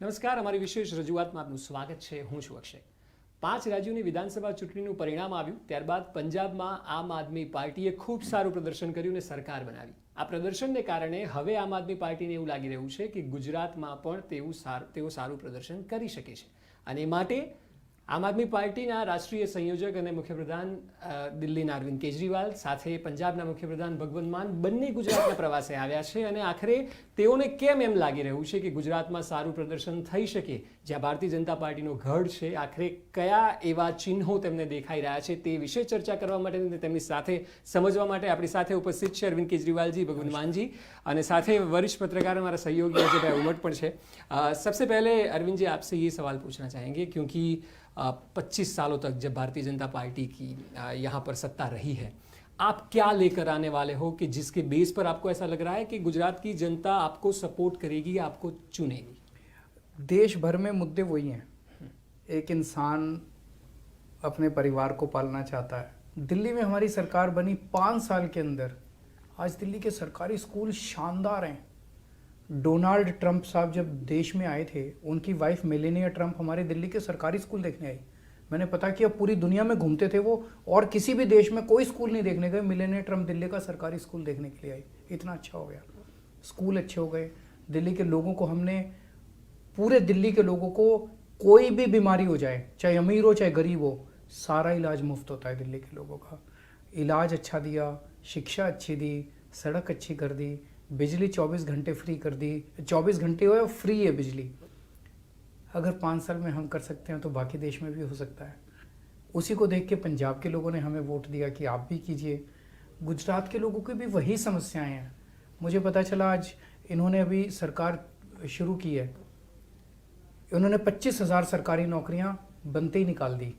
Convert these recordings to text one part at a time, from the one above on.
નમસ્કાર, અમારી વિશેષ રજૂઆતમાં આપનું સ્વાગત છે. હું છું અક્ષય. 5 રાજ્યોની વિધાનસભા ચૂંટણીનું પરિણામ આવ્યું ત્યારબાદ પંજાબમાં આમ આદમી પાર્ટીએ ખૂબ સારું પ્રદર્શન કર્યું અને સરકાર બનાવી. આ પ્રદર્શનને કારણે હવે આમ આદમી પાર્ટીને એવું લાગી રહ્યું છે કે ગુજરાતમાં પણ તેઓ સારું પ્રદર્શન કરી શકે છે અને માટે આમ આદમી પાર્ટીના રાષ્ટ્રીય સંયોજક અને મુખ્યપ્રધાન દિલ્હીના અરવિંદ કેજરીવાલ સાથે પંજાબના મુખ્યપ્રધાન ભગવંત માન બંને ગુજરાતના પ્રવાસે આવ્યા છે અને આખરે તેઓને કેમ એમ લાગી રહ્યું છે કે ગુજરાતમાં સારું પ્રદર્શન થઈ શકે, જ્યાં ભારતીય જનતા પાર્ટીનો ગઢ છે, આખરે કયા એવા ચિહ્નો તેમને દેખાઈ રહ્યા છે તે વિશે ચર્ચા કરવા માટે તેમની સાથે સમજવા માટે આપણી સાથે ઉપસ્થિત છે અરવિંદ કેજરીવાલજી, ભગવંત માનજી અને સાથે वरिष्ठ पत्रकार हमारा सहयोगी अजय भाई उमट पर है. सबसे पहले अरविंद जी आपसे ये सवाल पूछना चाहेंगे क्योंकि 25 सालों तक जब भारतीय जनता पार्टी की यहाँ पर सत्ता रही है, आप क्या लेकर आने वाले हो कि जिसके बेस पर आपको ऐसा लग रहा है कि गुजरात की जनता आपको सपोर्ट करेगी, आपको चुनेगी? देश भर में मुद्दे वही हैं. एक इंसान अपने परिवार को पालना चाहता है. दिल्ली में हमारी सरकार बनी 5 साल के अंदर आज दिल्ली के सरकारी स्कूल शानदार हैं. डोनाल्ड ट्रंप साहब जब देश में आए थे, उनकी वाइफ मेलेनिया ट्रंप हमारे दिल्ली के सरकारी स्कूल देखने आई. मैंने पता किया पूरी दुनिया में घूमते थे वो और किसी भी देश में कोई स्कूल नहीं देखने गए. मेलेनिया ट्रंप दिल्ली का सरकारी स्कूल देखने के लिए आई. इतना अच्छा हो गया, स्कूल अच्छे हो गए. दिल्ली के लोगों को हमने, पूरे दिल्ली के लोगों को कोई भी बीमारी हो जाए, चाहे अमीर हो चाहे गरीब हो, सारा इलाज मुफ्त होता है. दिल्ली के लोगों का इलाज अच्छा दिया, शिक्षा अच्छी दी, सड़क अच्छी कर दी, बिजली 24 घंटे फ्री कर दी. 24 घंटे हो फ्री है बिजली. अगर 5 साल में हम कर सकते हैं तो बाकी देश में भी हो सकता है. उसी को देख के पंजाब के लोगों ने हमें वोट दिया कि आप भी कीजिए. गुजरात के लोगों की भी वही समस्याएं हैं. मुझे पता चला आज इन्होंने अभी सरकार शुरू की है, इन्होंने 25,000 सरकारी नौकरियां बनते ही निकाल दी.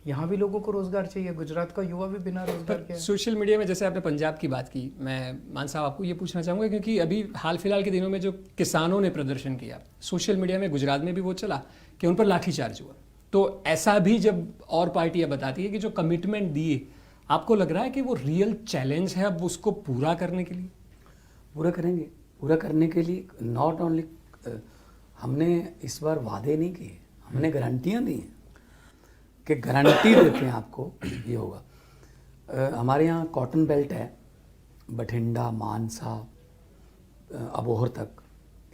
यहाँ भी लोगों को रोजगार चाहिए. गुजरात का युवा भी बिना रोजगार के. सोशल मीडिया में जैसे आपने पंजाब की बात की, मैं मान साहब आपको ये पूछना चाहूँगा क्योंकि अभी हाल फिलहाल के दिनों में जो किसानों ने प्रदर्शन किया सोशल मीडिया में, गुजरात में भी वो चला कि उन पर लाठीचार्ज हुआ. तो ऐसा भी जब और पार्टियां बताती है कि जो कमिटमेंट दिए, आपको लग रहा है कि वो रियल चैलेंज है अब उसको पूरा करने के लिए? पूरा करेंगे. पूरा करने के लिए नॉट ओनली हमने इस बार वादे नहीं किए, हमने गारंटियाँ दी हैं कि गारंटी देते हैं आपको ये होगा. हमारे यहाँ कॉटन बेल्ट है, बठिंडा, मानसा, अबोहर तक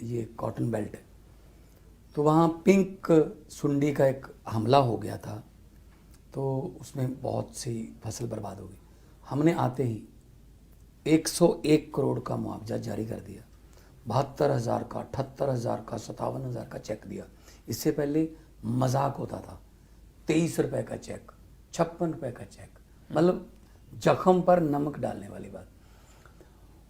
ये कॉटन बेल्ट है. तो वहाँ पिंक सुंडी का एक हमला हो गया था, तो उसमें बहुत सी फसल बर्बाद हो गई. हमने आते ही 101 करोड़ का मुआवजा जारी कर दिया. 72,000 का, 78,000 का, 57,000 का चेक दिया. इससे पहले मजाक होता था, 23 रुपए का चेक, 56 रुपए का चेक, मतलब जख्म पर नमक डालने वाली बात.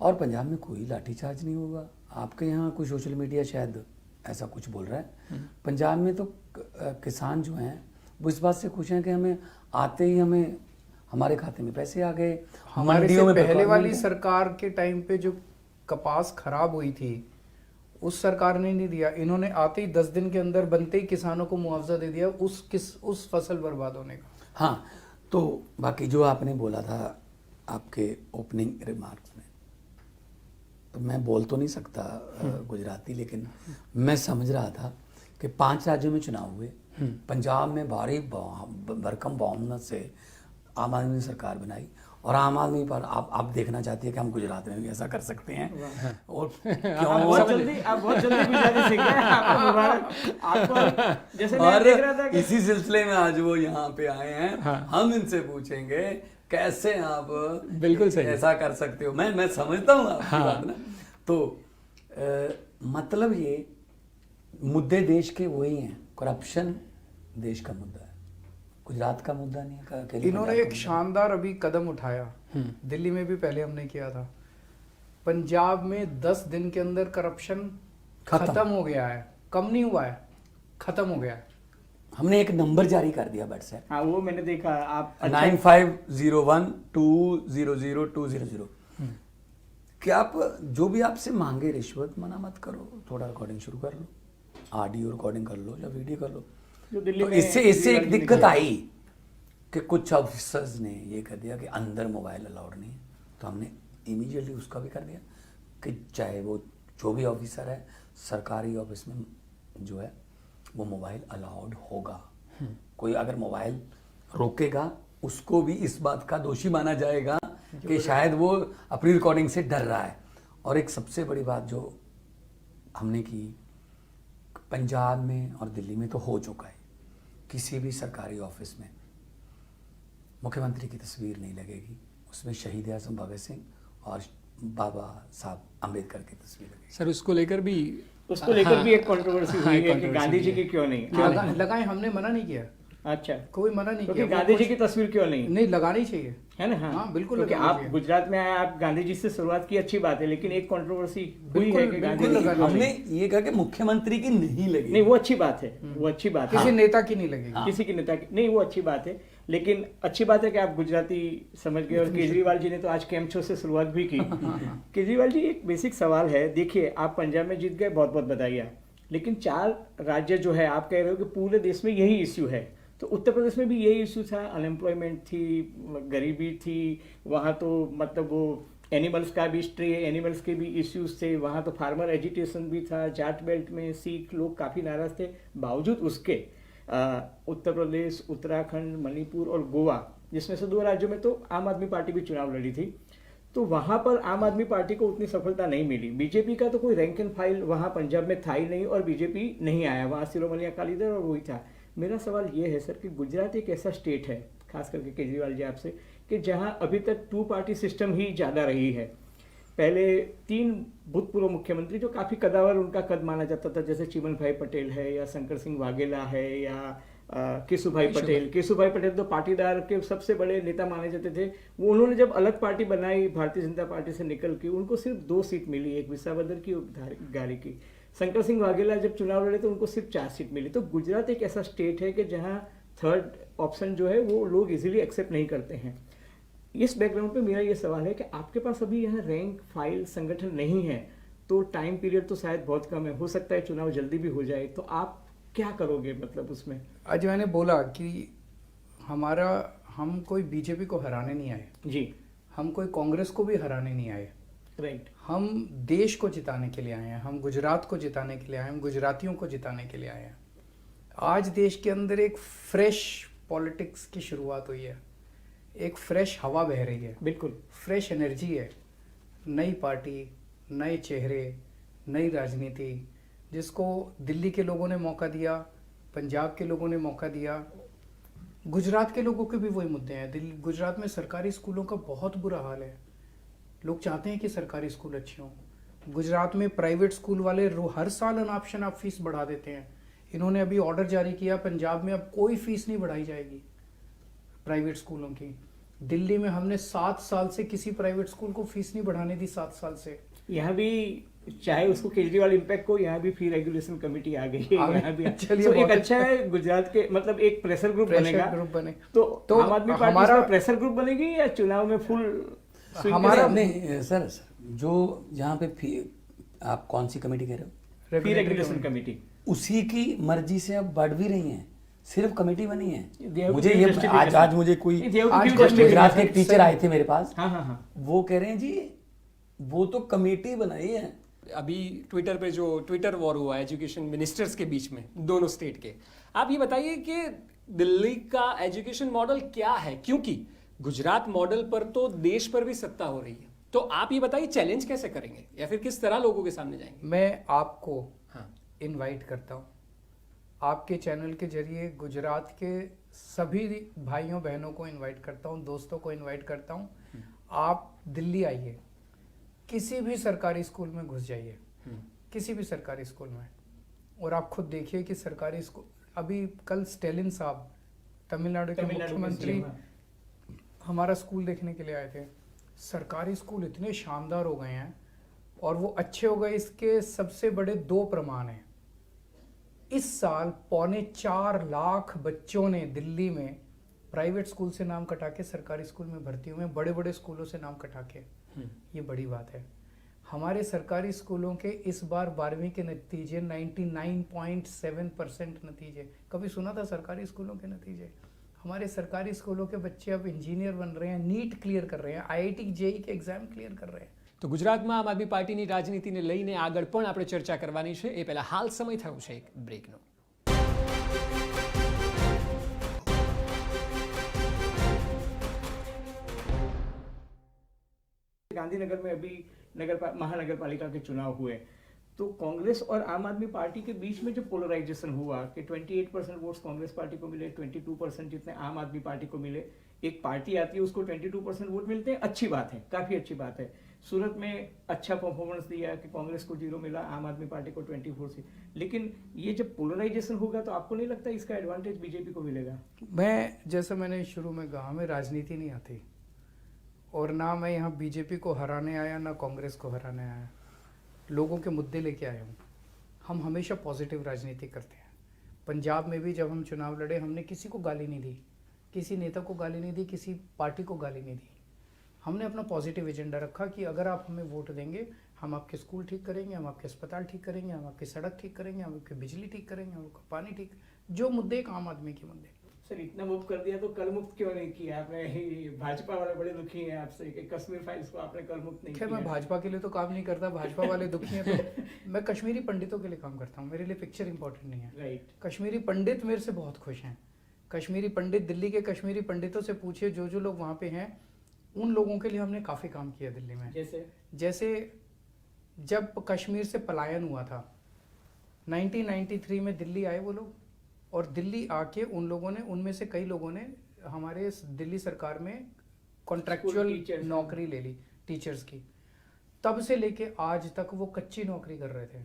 और पंजाब में कोई लाठीचार्ज नहीं होगा. आपके यहाँ कोई सोशल मीडिया शायद ऐसा कुछ बोल रहा है. पंजाब में तो किसान जो हैं वो इस बात से खुश हैं कि हमें आते ही हमें हमारे खाते में पैसे आ गए. हमारे से पहले वाली सरकार के टाइम पे जो कपास खराब हुई थी उस सरकार ने नहीं दिया. इन्होंने आते ही 10 दिन के अंदर बनते ही किसानों को मुआवजा दे दिया उस फसल बर्बाद होने का. हाँ, तो बाकी जो आपने बोला था आपके ओपनिंग रिमार्क्स में, तो मैं बोल तो नहीं सकता गुजराती, लेकिन मैं समझ रहा था कि 5 राज्यों में चुनाव हुए. पंजाब में भारी भरकम बहुमत से आम आदमी ने सरकार बनाई और आम आदमी पर आप देखना चाहती है कि हम गुजरात में भी ऐसा कर सकते हैं. और क्यों आप बहुत जल्दी गुजराती सीख गए. आपको मुबारक. आपको जैसे मैं देख रहा था कि इसी सिलसिले में आज वो यहाँ पे आए हैं. हाँ. हम इनसे पूछेंगे कैसे आप बिल्कुल सही ऐसा कर सकते हो. मैं समझता हूँ आपकी बात ना. तो मतलब ये मुद्दे देश के वही हैं. करप्शन देश का मुद्दा है, गुजरात का मुद्दा नहीं है. इन्होंने एक शानदार अभी कदम उठाया. दिल्ली में भी पहले हमने किया था. पंजाब में 10 दिन के अंदर करप्शन खत्म हो गया है. कम नहीं हुआ है, खत्म हो गया है. हमने एक नंबर जारी कर दिया व्हाट्सएप. हाँ, वो मैंने देखा. आप 9501200200 कि आप जो भी आपसे मांगे रिश्वत मना मत करो. थोड़ा रिकॉर्डिंग शुरू कर लो, ऑडियो रिकॉर्डिंग कर लो या वीडियो कर लो. जो दिल्ली तो में इससे एक दिक्कत आई कि कुछ ऑफिसर्स ने ये कर दिया कि अंदर मोबाइल अलाउड नहीं है. तो हमने इमीडिएटली उसका भी कर दिया कि चाहे वो जो भी ऑफिसर है सरकारी ऑफिस में जो है वो मोबाइल अलाउड होगा। कोई अगर मोबाइल रोकेगा उसको भी इस बात का दोषी माना जाएगा कि शायद वो अपनी रिकॉर्डिंग से डर रहा है। और एक सबसे बड़ी बात जो हमने की, पंजाब में और दिल्ली में तो हो चुका है, किसी भी सरकारी ऑफिस में मुख्यमंत्री की तस्वीर नहीं लगेगी, उसमें शहीद आजम भगत सिंह और बाबा साहब अम्बेडकर की तस्वीर लगेगी। सर उसको लेकर भी एक कंट्रोवर्सी हुई है कि गांधी जी की क्यों नहीं लगाए, हमने मना नहीं किया, अच्छा, कोई मना नहीं क्योंकि किया। गांधी जी की तस्वीर क्यों नहीं नहीं लगानी चाहिए, है ना? हाँ, बिल्कुल क्योंकि लगानी आप चाहिए। गुजरात में आए, आप गांधी जी से शुरुआत की, अच्छी बात है, लेकिन एक कंट्रोवर्सी हुई है कि गांधी जी बिल्कुल की क्यों हमने नहीं। ये कहा कि मुख्यमंत्री की नहीं लगी। नहीं, वो अच्छी बात है, वो अच्छी बात है, किसी नेता की नहीं लगेगी। किसी की नेता की नहीं, वो अच्छी बात है, लेकिन अच्छी बात है कि आप गुजराती समझ गए। और केजरीवाल जी ने तो आज कैंप शो से शुरुआत भी की। केजरीवाल जी, एक बेसिक सवाल है, देखिए आप पंजाब में जीत गए, बहुत बहुत बधाई, लेकिन 4 राज्य जो है आप कह रहे हो कि पूरे देश में यही इश्यू है, तो उत्तर प्रदेश में भी यही इश्यू था, अनएम्प्लॉयमेंट थी, गरीबी थी, वहाँ तो मतलब वो एनिमल्स का भी स्ट्रे एनिमल्स के भी इश्यूज थे, वहाँ तो फार्मर एजिटेशन भी था, जाट बेल्ट में सिख लोग काफ़ी नाराज थे। बावजूद उसके उत्तर प्रदेश, उत्तराखंड, मणिपुर और गोवा, जिसमें से 2 राज्यों में तो आम आदमी पार्टी भी चुनाव लड़ी थी, तो वहाँ पर आम आदमी पार्टी को उतनी सफलता नहीं मिली। बीजेपी का तो कोई रैंक एंड फाइल वहाँ पंजाब में था ही नहीं, और बीजेपी नहीं आया, वहाँ शिरोमणि अकाली दल और वही था। मेरा सवाल ये है सर कि गुजरात एक ऐसा स्टेट है, खास करके केजरीवाल जी आपसे, कि जहाँ अभी तक 2 पार्टी सिस्टम ही ज़्यादा रही है। पहले 3 भूतपूर्व मुख्यमंत्री जो काफ़ी कदावर उनका कद माना जाता था, जैसे चिमन भाई पटेल है या शंकर सिंह वाघेला है या केशुभाई पटेल तो पाटीदार के सबसे बड़े नेता माने जाते थे। वो उन्होंने जब अलग पार्टी बनाई भारतीय जनता पार्टी से निकल के, उनको सिर्फ 2 सीट मिली, एक विसावदर की और गारी की। शंकर सिंह वाघेला जब चुनाव लड़े तो उनको सिर्फ 4 सीट मिली। तो गुजरात एक ऐसा स्टेट है कि जहाँ 3rd ऑप्शन जो है वो लोग इजीली एक्सेप्ट नहीं करते हैं। इस बैकग्राउंड पे मेरा ये सवाल है कि आपके पास अभी यहाँ रैंक फाइल संगठन नहीं है, तो टाइम पीरियड तो शायद बहुत कम है, हो सकता है चुनाव जल्दी भी हो जाए, तो आप क्या करोगे मतलब उसमें? आज मैंने बोला कि हम कोई बीजेपी को हराने नहीं आए जी, हम कोई कांग्रेस को भी हराने नहीं आए, राइट। हम देश को जिताने के लिए आए हैं, हम गुजरात को जिताने के लिए आए हैं, हम गुजरातियों को जिताने के लिए आए हैं। आज देश के अंदर एक फ्रेश पॉलिटिक्स की शुरुआत हुई है, एक फ्रेश हवा बह रही है, बिल्कुल फ्रेश एनर्जी है, नई पार्टी, नए चेहरे, नई राजनीति, जिसको दिल्ली के लोगों ने मौका दिया, पंजाब के लोगों ने मौका दिया, गुजरात के लोगों के भी वही मुद्दे हैं। गुजरात में सरकारी स्कूलों का बहुत बुरा हाल है, लोग चाहते हैं कि सरकारी स्कूल अच्छे हों। गुजरात में प्राइवेट स्कूल वाले हर साल अनाप शनाप फीस बढ़ा देते हैं। इन्होंने अभी ऑर्डर जारी किया, पंजाब में अब कोई फीस नहीं बढ़ाई जाएगी प्राइवेट स्कूलों की। दिल्ली में हमने 7 साल से किसी प्राइवेट स्कूल को फीस नहीं बढ़ाने दी, 7 साल से। यहाँ भी चाहे उसको केजरीवाल इम्पैक्ट को, यहाँ भी फी रेगुलेशन कमेटी आ गई है, यहाँ भी चलिए, तो एक अच्छा है गुजरात के, मतलब एक प्रेशर ग्रुप बनेगा, तो आम आदमी पार्टी हमारा प्रेशर ग्रुप बनेगी या चुनाव में फुल हमारा नहीं सर जो जहाँ पे आप कौन सी कमेटी कह रहे हो? फी रेगुलेशन कमेटी, उसी की मर्जी से अब बढ़ भी रही हैं, सिर्फ कमेटी बनी है। मुझे ये आज मुझे कोई गुजरात के एक टीचर आए थे मेरे पास, हाँ, वो कह रहे हैं जी वो तो कमेटी बनाई है। अभी ट्विटर पे जो ट्विटर वॉर हुआ एजुकेशन मिनिस्टर्स के बीच में दोनों स्टेट के, आप ये बताइए कि दिल्ली का एजुकेशन मॉडल क्या है, क्योंकि गुजरात मॉडल पर तो देश पर भी सत्ता हो रही है, तो आप ये बताइए चैलेंज कैसे करेंगे या फिर किस तरह लोगों के सामने जाएंगे? मैं आपको इनवाइट करता हूँ, आपके चैनल के जरिए गुजरात के सभी भाइयों बहनों को इनवाइट करता हूँ, दोस्तों को इनवाइट करता हूँ, आप दिल्ली आइए, किसी भी सरकारी स्कूल में घुस जाइए, किसी भी सरकारी स्कूल में, और आप खुद देखिए कि सरकारी स्कूल, अभी कल स्टेलिन साहब तमिलनाडु के मुख्यमंत्री हमारा स्कूल देखने के लिए आए थे। सरकारी स्कूल इतने शानदार हो गए हैं और वो अच्छे हो गए, इसके सबसे बड़े 2 प्रमाण हैं। इस साल 4.25 लाख बच्चों ने दिल्ली में प्राइवेट स्कूल से नाम कटा के सरकारी स्कूल में भर्ती हुए, बड़े बड़े स्कूलों से नाम कटा के। ये बड़ी बात है। हमारे सरकारी स्कूलों के इस बार 12वीं के नतीजे 99.7% नतीजे, कभी सुना था सरकारी स्कूलों के नतीजे? हमारे सरकारी स्कूलों के बच्चे अब इंजीनियर बन रहे हैं, नीट क्लियर कर रहे हैं, IIT JEE के एग्जाम क्लियर कर रहे हैं। તો ગુજરાતમાં આમ આદમી પાર્ટીની રાજનીતિને લઈને આગળ પણ આપણે ચર્ચા કરવાની છે. એ પહેલા હાલ સમય થયો છે એક બ્રેકનો. गांधीनगर में अभी महानगर पालिका के चुनाव हुए, तो कांग्रेस और आम आदमी पार्टी के बीच में जो पोलराइजेशन हुआ कि 28% वोट्स कांग्रेस पार्टी को मिले, 22% जितने आम आदमी पार्टी को मिले. एक पार्टी आती है उसको 22% वोट मिलते हैं, अच्छी बात है, काफी अच्छी बात है. सूरत में अच्छा परफॉर्मेंस दिया कि कांग्रेस को 0 मिला, आम आदमी पार्टी को 24 से. लेकिन ये जब पोलराइजेशन होगा तो आपको नहीं लगता इसका एडवांटेज बीजेपी को मिलेगा? मैं जैसा मैंने शुरू में कहा, हमें राजनीति नहीं आती और ना मैं यहाँ बीजेपी को हराने आया ना कांग्रेस को हराने आया. लोगों के मुद्दे लेके आया हूँ. हम हमेशा पॉजिटिव राजनीति करते हैं. पंजाब में भी जब हम चुनाव लड़े हमने किसी को गाली नहीं दी, किसी नेता को गाली नहीं दी, किसी पार्टी को गाली नहीं दी. हमने अपना पॉजिटिव एजेंडा रखा कि अगर आप हमें वोट देंगे हम आपके स्कूल ठीक करेंगे, हम आपके अस्पताल ठीक करेंगे, हम आपकी सड़क ठीक करेंगे, हम आपकी बिजली ठीक करेंगे, हम आपका पानी ठीक, जो मुद्दे एक आम आदमी के मुद्दे. सर इतना मुक्त कर दिया तो कल मुक्त क्यों नहीं किया आपने? भाजपा वाले बड़े दुखी हैं आपसे कि कश्मीर फाइल्स को आपने कल मुक्त नहीं खैर किया. मैं भाजपा के लिए तो काम नहीं करता, भाजपा वाले दुखी हैं तो मैं कश्मीरी पंडितों के लिए काम करता हूँ. मेरे लिए पिक्चर इंपॉर्टेंट नहीं है. राइट. कश्मीरी पंडित मेरे से बहुत खुश हैं. कश्मीरी पंडित, दिल्ली के कश्मीरी पंडितों से पूछिए, जो लोग वहाँ पे हैं उन लोगों के लिए हमने काफ़ी काम किया दिल्ली में. जैसे जब कश्मीर से पलायन हुआ था 1993 में दिल्ली आए वो लोग, और दिल्ली आके उन लोगों ने, उनमें से कई लोगों ने हमारे दिल्ली सरकार में कॉन्ट्रैक्चुअल नौकरी ले ली टीचर्स की. तब से लेके आज तक वो कच्ची नौकरी कर रहे थे.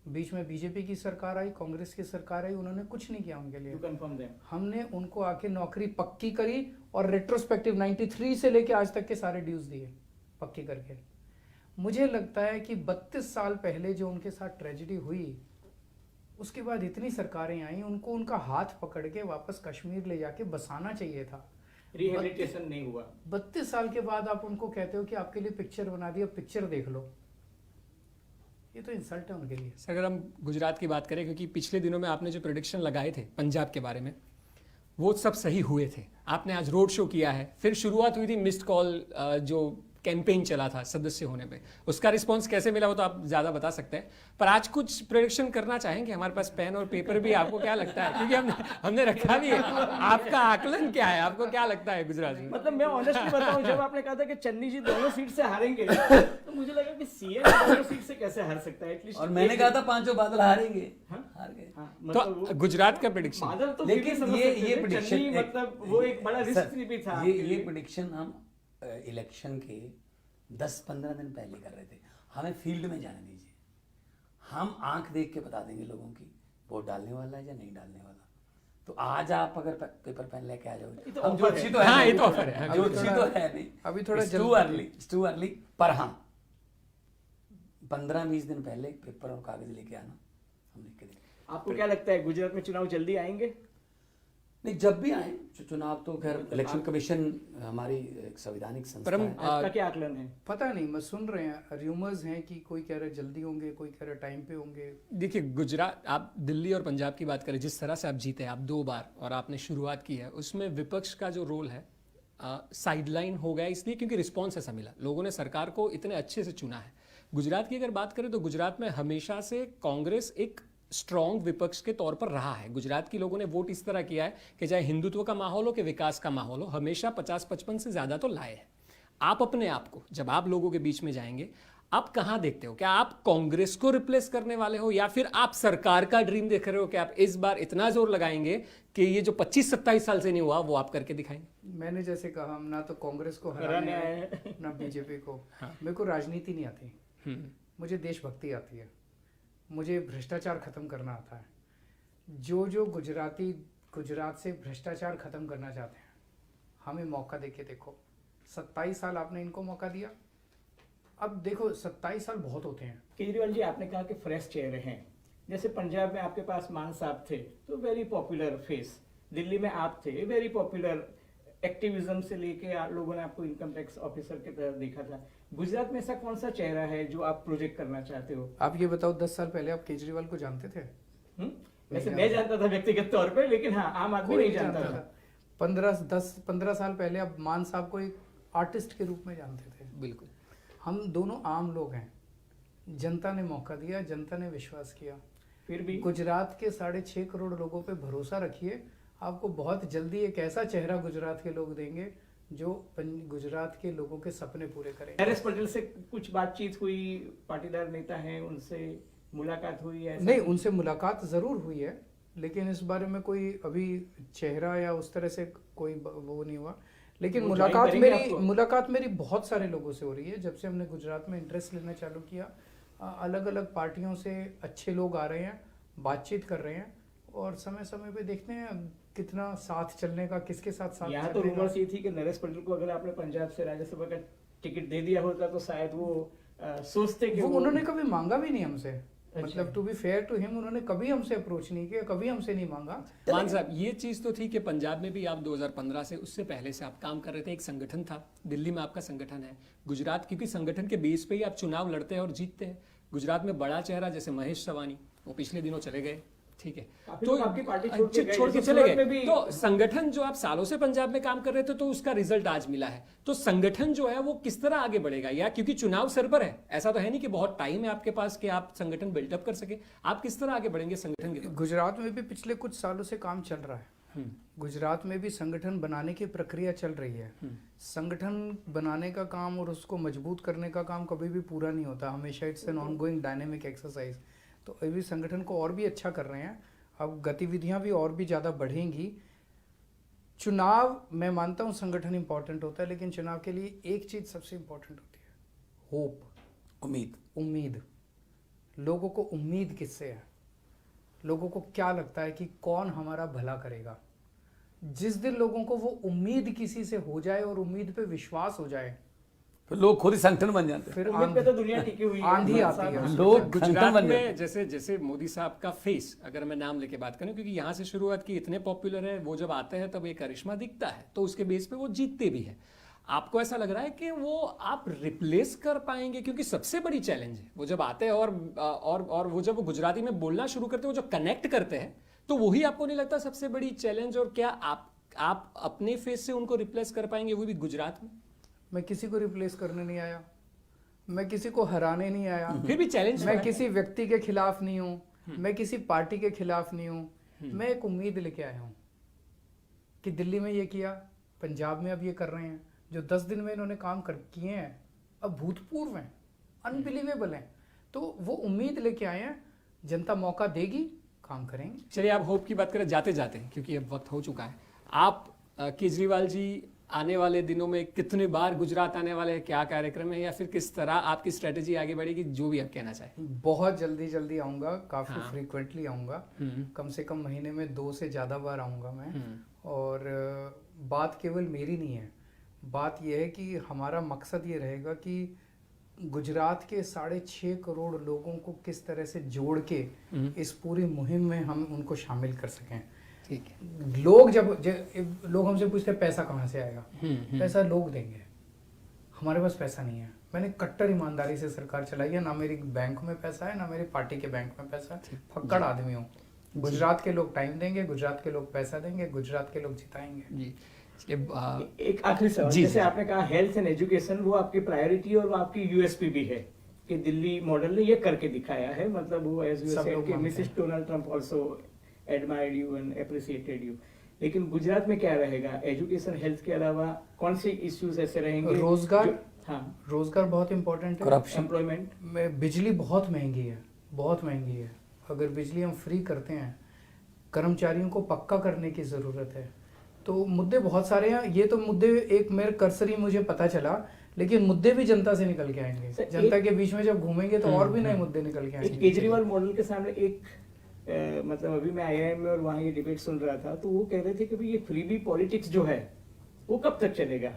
बीच में बीजेपी की सरकार आई, कांग्रेस की सरकार आई, उन्होंने कुछ नहीं किया उनके लिए. हमने उनको आके नौकरी पक्की करी और रेट्रोस्पेक्टिव 93 से लेके आज तक के सारे ड्यूज दिए पक्की करके. मुझे लगता है कि 32 साल पहले जो उनके साथ ट्रेजेडी हुई, उसके बाद इतनी सरकारें आई, उनको उनका हाथ पकड़ के वापस कश्मीर ले जाके बसाना चाहिए था. रिहेबिलिटेशन नहीं हुआ. 32 साल के बाद आप उनको कहते हो कि आपके लिए पिक्चर बना दिया, पिक्चर देख लो. ये तो इंसल्ट है उनके लिए. सर अगर हम गुजरात की बात करें, क्योंकि पिछले दिनों में आपने जो प्रेडिक्शन लगाए थे पंजाब के बारे में वो सब सही हुए थे. आपने आज रोड शो किया है, फिर शुरुआत हुई थी मिस्ड कॉल जो कैंपेन चला था सदस्य होने पे, उसका रिस्पांस कैसे मिला वो तो आप ज़्यादा बता सकते हैं. पर आज कुछ प्रेडिक्शन करना चाहेंगे? हमारे पास पेन और पेपर भी, आपको क्या लगता है? क्योंकि हमने रखा भी है. आपका आकलन क्या है? आपको क्या लगता है गुजरात में? मतलब मैं ऑनेस्टली बताऊं, जब आपने कहा था कि चन्नी जी दोनों सीट से हारेंगे तो मुझे लगा कि सीएम दोनों सीट से कैसे हार सकता है. एटलीस्ट और मैंने कहा था पांचों बादल हारेंगे. हार गए. तो गुजरात का प्रेडिक्शन, बादल तो लेकिन ये प्रेडिक्शन मतलब वो एक बड़ा रिस्क भी था. ये प्रेडिक्शन हम इलेक्शन के 10-15 दिन पहले कर रहे थे. हमें फील्ड में जाने दीजिए, हम आंख देख के बता देंगे लोगों की वोट डालने वाला है या नहीं डालने वाला. तो आज आप अगर पेपर पेन लेके आ जाओगे, तो हम ऑफर ज्योतिषी है. तो है हाँ, नहीं. ये तो ऑफर है. ज्योतिषी तो है नहीं. अभी थोड़ा टू अर्ली. पर हाँ 15-20 दिन पहले पेपर और कागज लेके आना, हम लिख के देंगे. आपको क्या लगता है गुजरात में चुनाव जल्दी आएंगे? नहीं, जब भी आए चुनाव तो खैर इलेक्शन कमीशन हमारी एक संवैधानिक संस्था है. आपका क्या आकलन है? पता नहीं, मैं सुन रहे हैं र्यूमर्स हैं कि कोई कह रहा है जल्दी होंगे, कोई कह रहा है टाइम पे होंगे. देखिए गुजरात, आप दिल्ली और पंजाब की बात करें, जिस तरह से आप जीते, आप 2 बार और आपने शुरुआत की है, उसमें विपक्ष का जो रोल है साइडलाइन हो गया इसलिए क्योंकि रिस्पॉन्स ऐसा मिला. लोगों ने सरकार को इतने अच्छे से चुना है. गुजरात की अगर बात करें तो गुजरात में हमेशा से कांग्रेस एक स्ट्रॉन्ग विपक्ष के तौर पर रहा है. गुजरात की लोगों ने वोट इस तरह किया है कि चाहे हिंदुत्व का माहौल हो कि विकास का माहौल हो, हमेशा 50-55 से ज़्यादा तो लाए हैं. आप अपने आप को जब आप लोगों के बीच में जाएंगे, आप कहाँ देखते हो? क्या आप कांग्रेस को रिप्लेस करने वाले हो या फिर आप सरकार का ड्रीम देख रहे हो कि आप इस बार इतना जोर लगाएंगे कि ये जो 25-27 साल से नहीं हुआ वो आप करके दिखाएंगे? मैंने जैसे कहा, हम ना तो कांग्रेस को हराने आए ना बीजेपी को. मेरे को राजनीति नहीं आती, मुझे देशभक्ति आती है. मुझे भ्रष्टाचार खत्म करना आता है. जो गुजराती गुजरात से भ्रष्टाचार खत्म करना चाहते हैं, हमें मौका देके देखो. 27 साल आपने इनको मौका दिया, अब देखो 27 साल बहुत होते हैं. केजरीवाल जी, आपने कहा कि फ्रेश चेहरे हैं. जैसे पंजाब में आपके पास मान साहब थे तो वेरी पॉपुलर फेस, दिल्ली में आप थे वेरी पॉपुलर, एक्टिविज्म से लेके लोगों ने आपको इनकम टैक्स ऑफिसर की तरह देखा था. गुजरात में ऐसा कौन सा चेहरा है जो आप प्रोजेक्ट करना चाहते हो? आप ये बताओ, 10 साल पहले आप केजरीवाल को जानते थे? वैसे मैं जानता था व्यक्तिगत तौर पे, लेकिन हाँ आम आदमी नहीं जानता था. 15 साल पहले आप मान साहब को एक आर्टिस्ट के रूप में जानते थे. बिल्कुल. हम दोनों आम लोग हैं, जनता ने मौका दिया, जनता ने विश्वास किया। फिर भी गुजरात के 6.5 करोड़ लोगों पे भरोसा रखिए, आपको बहुत जल्दी एक ऐसा चेहरा गुजरात के लोग देंगे जो गुजरात के लोगों के सपने पूरे करेंगे। नरेश पटेल से कुछ बातचीत हुई, पाटीदार नेता हैं, उनसे मुलाकात हुई है? नहीं, उनसे मुलाकात ज़रूर हुई है, लेकिन इस बारे में कोई अभी चेहरा या उस तरह से कोई वो नहीं हुआ। लेकिन वो ज्वाइन करेंगे आपको? मुलाकात मेरी बहुत सारे लोगों से हो रही है। जब से हमने गुजरात में इंटरेस्ट लेना चालू किया, अलग अलग पार्टियों से अच्छे लोग आ रहे हैं, बातचीत कर रहे हैं, और समय समय पे देखते हैं कितना साथ चलने का, किसके साथ यहाँ तो चलने का। रूमर्स ये थी कि नरेश पटेल को अगर आपने पंजाब से राज्यसभा का टिकट दे दिया होता तो शायद वो सोचते कि वो उन्होंने कभी मांगा भी नहीं हमसे। अच्छा। मतलब to be fair to him, उन्होंने कभी हमसे अप्रोच नहीं किया, कभी हमसे नहीं मांगा। मान साहब, ये चीज़ तो थी कि पंजाब में भी आप 2015 से, उससे पहले से आप काम कर रहे थे, एक संगठन था, दिल्ली में आपका संगठन है, गुजरात क्योंकि संगठन के बेस पे ही आप चुनाव लड़ते हैं और जीतते हैं। गुजरात में बड़ा चेहरा जैसे महेश सवानी, वो पिछले दिनों चले गए, ठीक है, काफी तो लोग आपकी पार्टी छोड़ के गए, छोड़ के जैसे चले सूरत में गए। भी- तो संगठन जो आप सालों से पंजाब में काम कर रहे थे, तो उसका रिजल्ट आज मिला है। तो संगठन जो है वो किस तरह आगे बढ़ेगा, या क्योंकि चुनाव सर पर है, ऐसा तो है नहीं कि बहुत टाइम है आपके पास कि आप संगठन बिल्डअप कर सके, आप किस तरह आगे बढ़ेंगे संगठन के? गुजरात में भी पिछले कुछ सालों से काम चल रहा है। गुजरात में भी संगठन बनाने की प्रक्रिया चल रही है। संगठन बनाने का काम और उसको मजबूत करने का काम कभी भी पूरा नहीं होता, हमेशा it's an ongoing dynamic exercise. तो अभी संगठन को और भी अच्छा कर रहे हैं, अब गतिविधियां भी और भी ज़्यादा बढ़ेंगी। चुनाव, मैं मानता हूँ संगठन इंपॉर्टेंट होता है, लेकिन चुनाव के लिए एक चीज़ सबसे इंपॉर्टेंट होती है, होप, उम्मीद। लोगों को उम्मीद किससे है, लोगों को क्या लगता है कि कौन हमारा भला करेगा। जिस दिन लोगों को वो उम्मीद किसी से हो जाए और उम्मीद पे विश्वास हो जाए, फिर लोग खुद ही संगठन बन जाते हैं। फिर उम्मीद पे तो दुनिया टिकी हुई है। आंधी आती है। लोग संगठन गुजरात बन जाते में जैसे जैसे मोदी साहब का फेस, अगर मैं नाम लेके बात करूं, क्योंकि यहाँ से शुरुआत की, इतने पॉपुलर है, वो जब आते हैं तब एक करिश्मा दिखता है, तो उसके बेस पे वो जीतते भी है। आपको ऐसा लग रहा है कि वो आप रिप्लेस कर पाएंगे? क्योंकि सबसे बड़ी चैलेंज है वो जब आते हैं और वो जब वो गुजराती में बोलना शुरू करते हैं, वो जो कनेक्ट करते हैं, तो वही आपको नहीं लगता सबसे बड़ी चैलेंज? और क्या आप अपने फेस से उनको रिप्लेस कर पाएंगे, वो भी गुजरात में? मैं किसी को रिप्लेस करने नहीं आया, मैं किसी को हराने नहीं आया, फिर भी चैलेंज मैं किसी व्यक्ति के खिलाफ नहीं हूँ, मैं किसी पार्टी के खिलाफ नहीं हूँ, मैं एक उम्मीद लेके आया हूँ कि दिल्ली में ये किया, पंजाब में अब ये कर रहे हैं, जो 10 दिन में इन्होंने काम किए हैं, अब भूतपूर्व हैं, अनबिलीवेबल हैं। तो वो उम्मीद लेके आए हैं, जनता मौका देगी, काम करेंगे। चलिए, आप होप की बात करें जाते जाते, क्योंकि अब वक्त हो चुका है। आप केजरीवाल जी आने वाले दिनों में कितने बार गुजरात आने वाले हैं, क्या कार्यक्रम है, या फिर किस तरह आपकी स्ट्रेटेजी आगे बढ़ेगी, जो भी आप कहना चाहें? बहुत जल्दी आऊँगा, काफ़ी हाँ। फ्रीक्वेंटली आऊँगा, कम से कम महीने में 2 से ज़्यादा बार आऊँगा मैं। और बात केवल मेरी नहीं है, बात यह है कि हमारा मकसद ये रहेगा कि गुजरात के 6.5 करोड़ लोगों को किस तरह से जोड़ के इस पूरी मुहिम में हम उनको शामिल कर सकें। ठीक है। लोग लोग हमसे पूछते हैं पैसा कहाँ से आएगा, पैसा लोग देंगे, हमारे पास पैसा नहीं है। मैंने कट्टर ईमानदारी से सरकार चलाई है, ना मेरी बैंक में पैसा है, ना मेरी पार्टी के बैंक में पैसा है, फक्कड़ आदमी हूँ। गुजरात के लोग टाइम देंगे, गुजरात के लोग पैसा देंगे, गुजरात के लोग जिताएंगे। जी। एक आखिरी सवाल, जी, जैसे जी। आपने कहा हेल्थ एंड एजुकेशन वो आपकी प्रायोरिटी और वो आपकी यूएसपी भी है कि दिल्ली मॉडल ने ये करके दिखाया है, मतलब वो एज यू सब सेड लोग कि मानते मिसेस हैं। Donald Trump also admired you and appreciated you. लेकिन गुजरात में क्या रहेगा, एजुकेशन हेल्थ के अलावा कौन से इश्यूज ऐसे रहेंगे? रोजगार, हाँ, रोजगार बहुत इंपॉर्टेंट है। करप्शन, एम्प्लॉयमेंट में बिजली बहुत महंगी है, बहुत महंगी है। अगर बिजली हम फ्री करते हैं, कर्मचारियों को पक्का करने की ज़रूरत है। तो मुद्दे बहुत सारे हैं। ये तो मुद्दे एक मेरे कर्सरी मुझे पता चला, लेकिन मुद्दे भी जनता से निकल के आएंगे। सर, जनता के बीच में जब घूमेंगे तो और भी नए मुद्दे निकल के एक आएंगे। केजरीवाल मॉडल के सामने एक मतलब अभी मैं आईआईएम में और वहाँ ये डिबेट सुन रहा था, तो वो कह रहे थे कि भाई ये फ्रीबी पॉलिटिक्स जो है वो कब तक चलेगा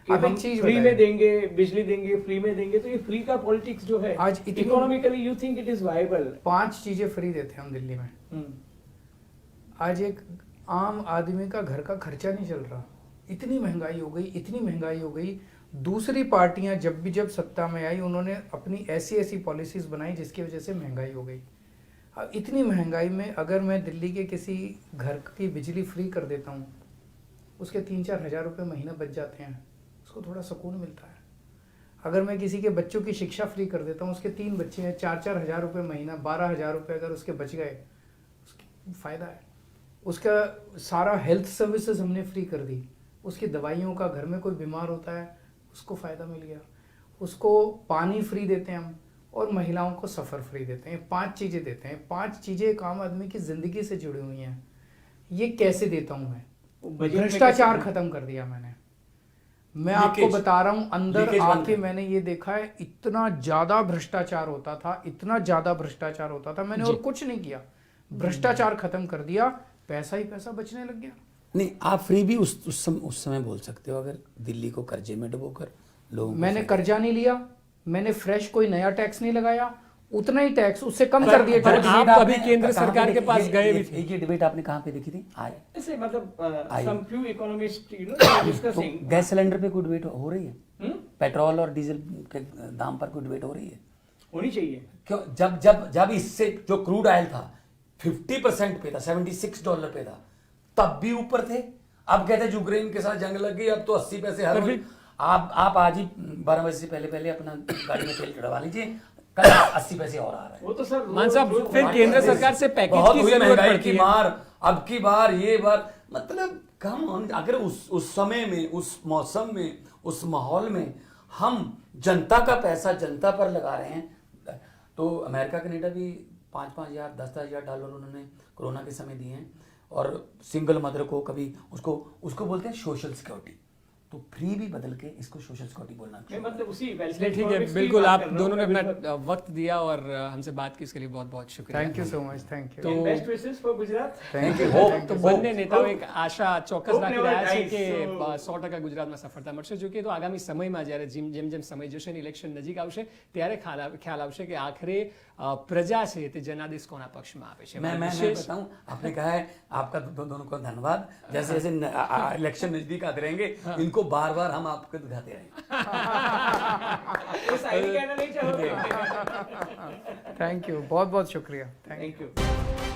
कि आप हम एक चीज फ्री बताएं। में देंगे, बिजली देंगे, फ्री में देंगे, तो ये फ्री का पॉलिटिक्स जो है आज इतनी- economically you think it is viable? 5 चीजें फ्री देते हैं हम दिल्ली में। आज एक आम आदमी का घर का खर्चा नहीं चल रहा, इतनी महंगाई हो गई, इतनी महंगाई हो गई। दूसरी पार्टियां जब सत्ता में आई, उन्होंने अपनी ऐसी पॉलिसीज बनाई जिसकी वजह से महंगाई हो गई। अब इतनी महंगाई में अगर मैं दिल्ली के किसी घर की बिजली फ्री कर देता हूँ, उसके 3-4 हज़ार रुपये महीना बच जाते हैं, उसको थोड़ा सुकून मिलता है। अगर मैं किसी के बच्चों की शिक्षा फ्री कर देता हूँ, उसके 3 बच्चे हैं, 4-4 हज़ार रुपये महीना, 12,000 रुपये अगर उसके बच गए, उसकी फ़ायदा है। उसका सारा हेल्थ सर्विसेज हमने फ्री कर दी, उसकी दवाइयों का, घर में कोई बीमार होता है उसको फ़ायदा मिल गया, उसको पानी फ्री देते हैं हम, और महिलाओं को सफ़र फ्री देते हैं। 5 चीज़ें देते हैं। 5 चीज़ें एक आम आदमी की ज़िंदगी से जुड़ी हुई हैं। ये कैसे देता हूँ मैं? बजट में भ्रष्टाचार कैसे- खत्म कर दिया मैंने। मैं आपको लीकेज- बता रहा हूँ, अंदर लीकेज बंद आके कर। मैंने ये देखा है, इतना ज्यादा भ्रष्टाचार होता था, इतना ज्यादा भ्रष्टाचार होता था, मैंने और कुछ नहीं किया, भ्रष्टाचार खत्म कर दिया, पैसा ही पैसा बचने लग गया। नहीं, आप फ्री भी उस समय बोल सकते हो, अगर दिल्ली को कर्जे में डुबोकर लोगों को मैंने फायदा- कर्जा नहीं लिया, मैंने फ्रेश कोई नया टैक्स नहीं लगाया, उतना ही टैक्स, उससे कम अच्छा, कर दिए पर टैक्स। आप डिबेट अभी आपने केंद्र कहाँ पे सरकार के देखी? पास ये- गए भी ये- थे। ये डिबेट आपने कहाँ पे देखी थी? आज ऐसे मतलब आइए। some few economists तो discussing गैस सिलेंडर पे कोई डिबेट हो रही है? हम्म? पेट्रोल और डीजल के दाम पर कोई डिबेट हो रही है? होनी चाहिए। क्यों? जब जब जब इससे जो क्रूड ऑयल था 50% पे था, $76 पे था, तब भी ऊपर थे। अब कहते हैं यूक्रेन के साथ जंग लग गई, अब तो 80 पैसे हर पर रोज। फिर- आप आज ही 12 बजे से पहले अपना गाड़ी में तेल चढ़वा लीजिए, कल 80 पैसे और आ रहा है। वो तो सर मान साहब, फिर केंद्र सरकार से पैकेज बहुत की हुई जरूरत महंगाई पड़ती की है। मार, अब की बार ये बार, मतलब कम ऑन। अगर उस समय में, उस मौसम में, उस माहौल में हम जनता का पैसा जनता पर लगा रहे हैं, तो अमेरिका कनाडा भी 5,000 $10,000 उन्होंने कोरोना के समय दिए हैं, और सिंगल मदर को कभी उसको बोलते हैं सोशल सिक्योरिटी, तो फ्री भी बदल के इसको सोशल सिक्योरिटी बोलना मैं चाहिए। मतलब उसी चलिए ठीक है, बिल्कुल आप दोनों ने अपना वक्त दिया और हमसे बात की, इसके लिए बहुत बहुत शुक्रिया। Thank you so much, thank you. तो- best wishes for Gujarat. Thank you. તો બંને નેતાઓ એક આશા ચોક્કસ Hope રાખી never રહ્યા છે dies. કે So- 100% ગુજરાતમાં સફળતા મળશે। જો કે તો આગામી સમયમાં જ્યારે જેમ જેમ સમય જશે ને ઇલેક્શન નજીક આવશે ત્યારે ખ્યાલ આવશે કે આખરે પ્રજા છે તે જનાદેશ કોના પક્ષમાં આપે છે। मैं વિશેષ बताऊं, आपने कहा है, आपका दोनों को धन्यवाद। जैसे जैसे इलेक्शन नजदीक आते रहेंगे, इनको बार बार हम आपको दिखाते रहेंगे। वो शायरी कहना नहीं चाहोगे? थैंक यू, बहुत बहुत शुक्रिया, थैंक यू। Thank you.